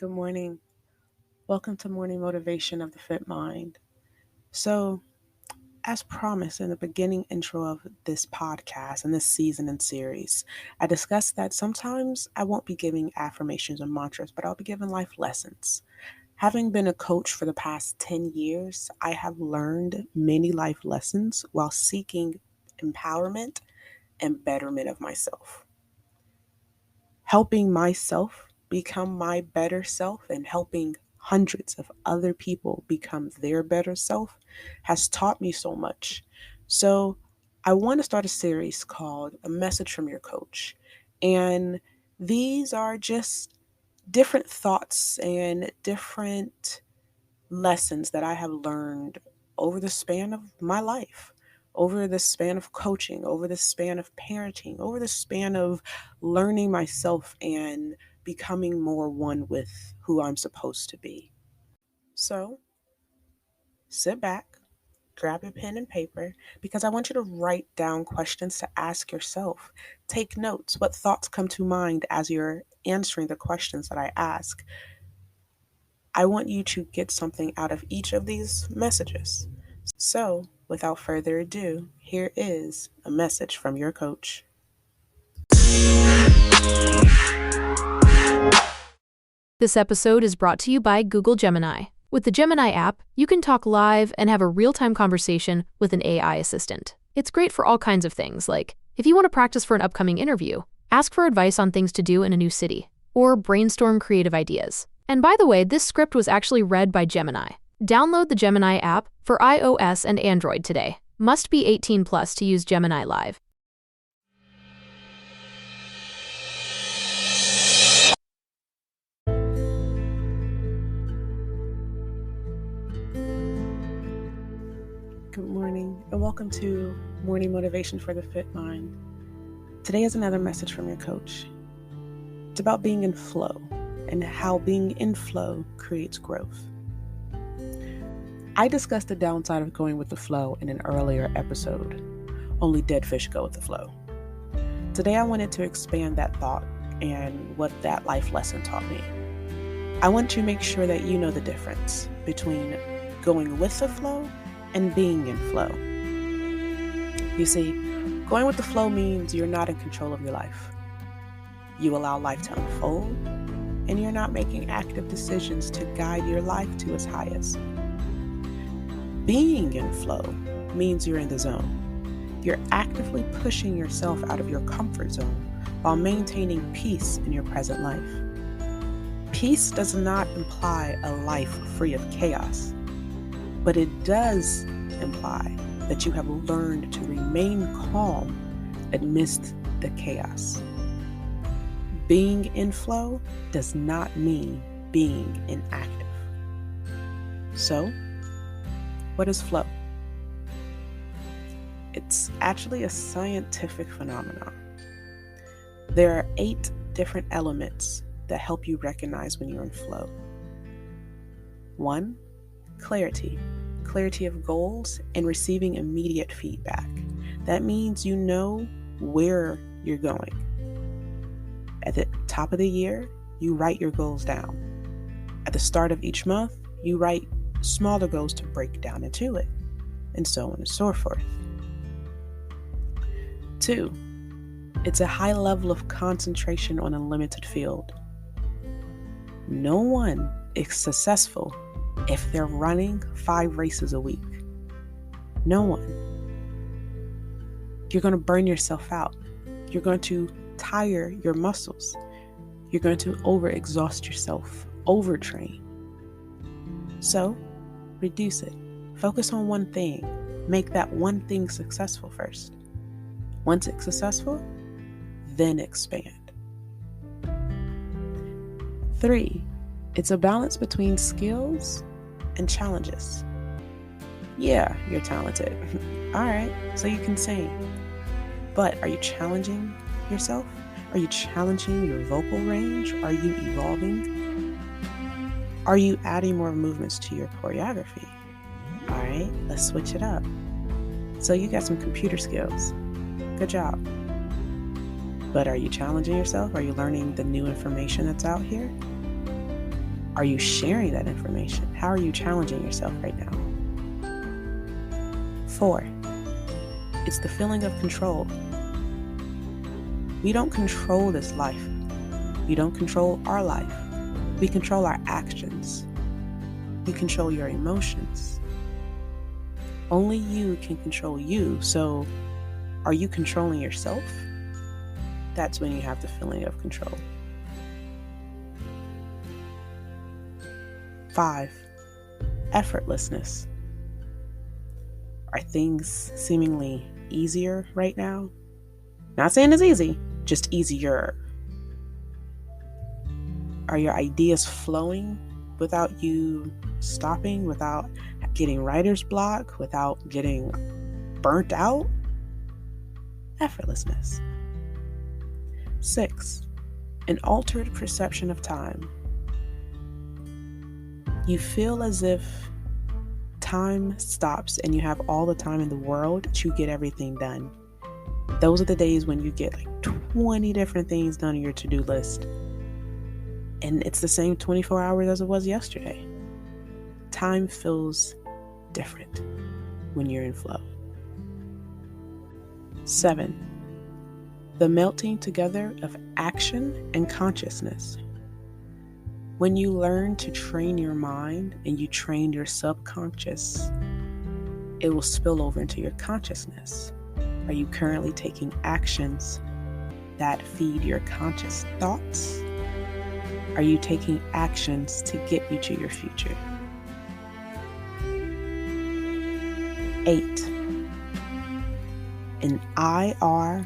Good morning. Welcome to Morning Motivation of the Fit Mind. So, as promised in the beginning intro of this podcast and this season and series, I discussed that sometimes I won't be giving affirmations or mantras, but I'll be giving life lessons. Having been a coach for the past 10 years, I have learned many life lessons while seeking empowerment and betterment of myself. Helping myself become my better self and helping hundreds of other people become their better self has taught me so much. So, I want to start a series called A Message from Your Coach. And these are just different thoughts and different lessons that I have learned over the span of my life, over the span of coaching, over the span of parenting, over the span of learning myself and becoming more one with who I'm supposed to be. So sit back, grab your pen and paper, because I want you to write down questions to ask yourself. Take notes. What thoughts come to mind as you're answering the questions that I ask? I want you to get something out of each of these messages. So, without further ado, here is a message from your coach. This episode is brought to you by Google Gemini. With the Gemini app, you can talk live and have a real-time conversation with an AI assistant. It's great for all kinds of things, like if you want to practice for an upcoming interview, ask for advice on things to do in a new city, or brainstorm creative ideas. And by the way, this script was actually read by Gemini. Download the Gemini app for iOS and Android today. Must be 18 plus to use Gemini Live. Good morning, and welcome to Morning Motivation for the Fit Mind. Today is another message from your coach. It's about being in flow and how being in flow creates growth. I discussed the downside of going with the flow in an earlier episode. Only dead fish go with the flow. Today I wanted to expand that thought and what that life lesson taught me. I want to make sure that you know the difference between going with the flow and being in flow. You see, going with the flow means you're not in control of your life. You allow life to unfold, and you're not making active decisions to guide your life to its highest. Being in flow means you're in the zone. You're actively pushing yourself out of your comfort zone while maintaining peace in your present life. Peace does not imply a life free of chaos, but it does imply that you have learned to remain calm amidst the chaos. Being in flow does not mean being inactive. So, what is flow? It's actually a scientific phenomenon. There are 8 different elements that help you recognize when you're in flow. 1, clarity. Clarity of goals and receiving immediate feedback. That means you know where you're going. At the top of the year, you write your goals down. At the start of each month, you write smaller goals to break down into it, and so on and so forth. 2, it's a high level of concentration on a limited field. No one is successful if they're running 5 races a week. No one. You're going to burn yourself out. You're going to tire your muscles. You're going to overexhaust yourself, overtrain. So, reduce it. Focus on one thing. Make that one thing successful first. Once it's successful, then expand. 3, it's a balance between skills and challenges. Yeah, you're talented. All right, so you can sing. But are you challenging yourself? Are you challenging your vocal range? Are you evolving? Are you adding more movements to your choreography? All right, let's switch it up. So you got some computer skills. Good job. But are you challenging yourself? Are you learning the new information that's out here? Are you sharing that information? How are you challenging yourself right now? 4, it's the feeling of control. We don't control this life. We don't control our life. We control our actions. You control your emotions. Only you can control you. So, are you controlling yourself? That's when you have the feeling of control. 5, effortlessness. Are things seemingly easier right now? Not saying it's easy, just easier. Are your ideas flowing without you stopping, without getting writer's block, without getting burnt out? Effortlessness. 6, an altered perception of time. You feel as if time stops and you have all the time in the world to get everything done. Those are the days when you get like 20 different things done on your to-do list. And it's the same 24 hours as it was yesterday. Time feels different when you're in flow. 7, the melting together of action and consciousness. When you learn to train your mind and you train your subconscious, it will spill over into your consciousness. Are you currently taking actions that feed your conscious thoughts? Are you taking actions to get you to your future? 8, an IROI,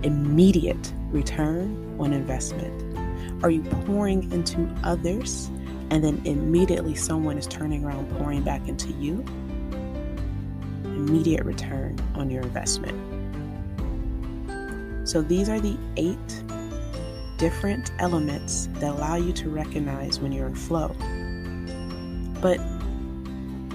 immediate return on investment. Are you pouring into others and then immediately someone is turning around pouring back into you? Immediate return on your investment. So these are the 8 different elements that allow you to recognize when you're in flow. But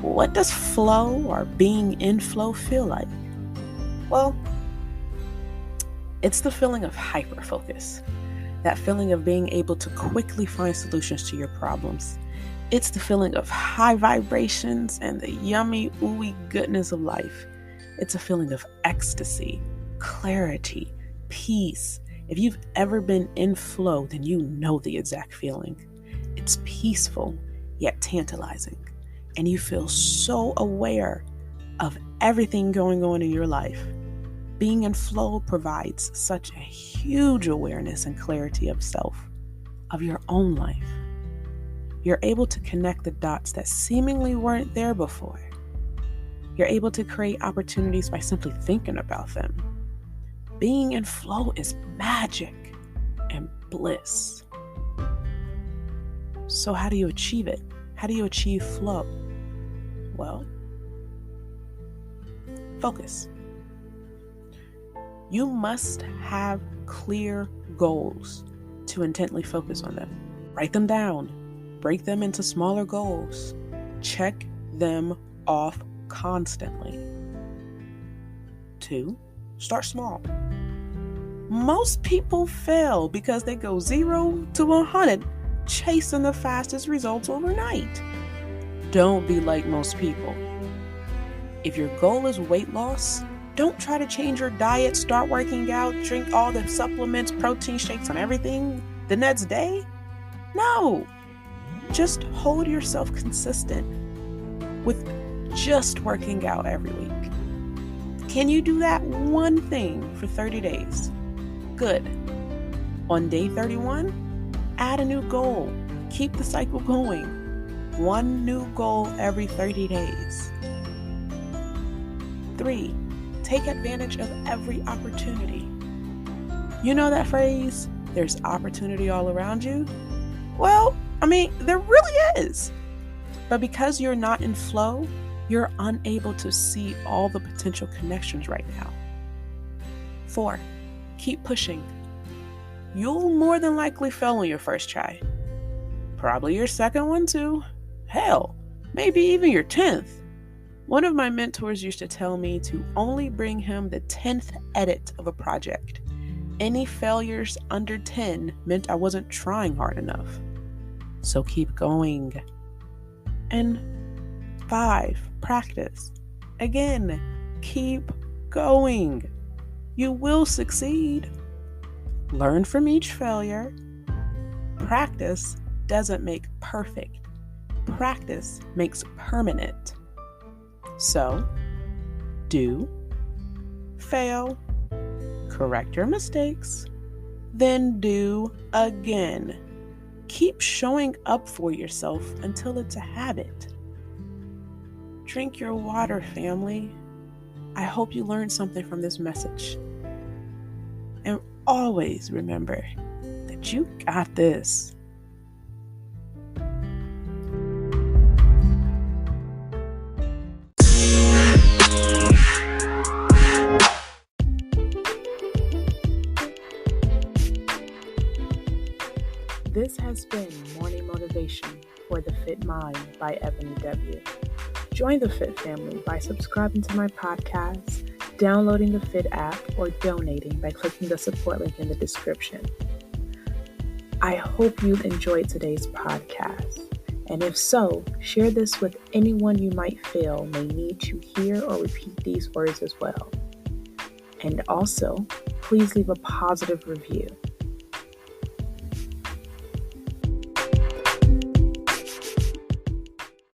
what does flow or being in flow feel like? Well, it's the feeling of hyper-focus. That feeling of being able to quickly find solutions to your problems. It's the feeling of high vibrations and the yummy, ooey goodness of life. It's a feeling of ecstasy, clarity, peace. If you've ever been in flow, then you know the exact feeling. It's peaceful, yet tantalizing. And you feel so aware of everything going on in your life. Being in flow provides such a huge awareness and clarity of self, of your own life. You're able to connect the dots that seemingly weren't there before. You're able to create opportunities by simply thinking about them. Being in flow is magic and bliss. So how do you achieve it? How do you achieve flow? Well, focus. You must have clear goals to intently focus on them. Write them down. Break them into smaller goals. Check them off constantly. 2, start small. Most people fail because they go 0 to 100 chasing the fastest results overnight. Don't be like most people. If your goal is weight loss, don't try to change your diet, start working out, drink all the supplements, protein shakes, and everything the next day. No, just hold yourself consistent with just working out every week. Can you do that one thing for 30 days? Good. On day 31, add a new goal. Keep the cycle going. One new goal every 30 days. 3, take advantage of every opportunity. You know that phrase, there's opportunity all around you? Well, there really is. But because you're not in flow, you're unable to see all the potential connections right now. 4, keep pushing. You'll more than likely fail on your first try. Probably your second one too. Hell, maybe even your 10th. One of my mentors used to tell me to only bring him the 10th edit of a project. Any failures under 10 meant I wasn't trying hard enough. So keep going. And 5, practice. Again, keep going. You will succeed. Learn from each failure. Practice doesn't make perfect. Practice makes permanent. So, do, fail, correct your mistakes, then do again. Keep showing up for yourself until it's a habit. Drink your water, family. I hope you learned something from this message. And always remember that you got this. This has been Morning Motivation for the Fit Mind by Ebony W. Join the Fit family by subscribing to my podcast, downloading the Fit app, or donating by clicking the support link in the description. I hope you enjoyed today's podcast. And if so, share this with anyone you might feel may need to hear or repeat these words as well. And also, please leave a positive review.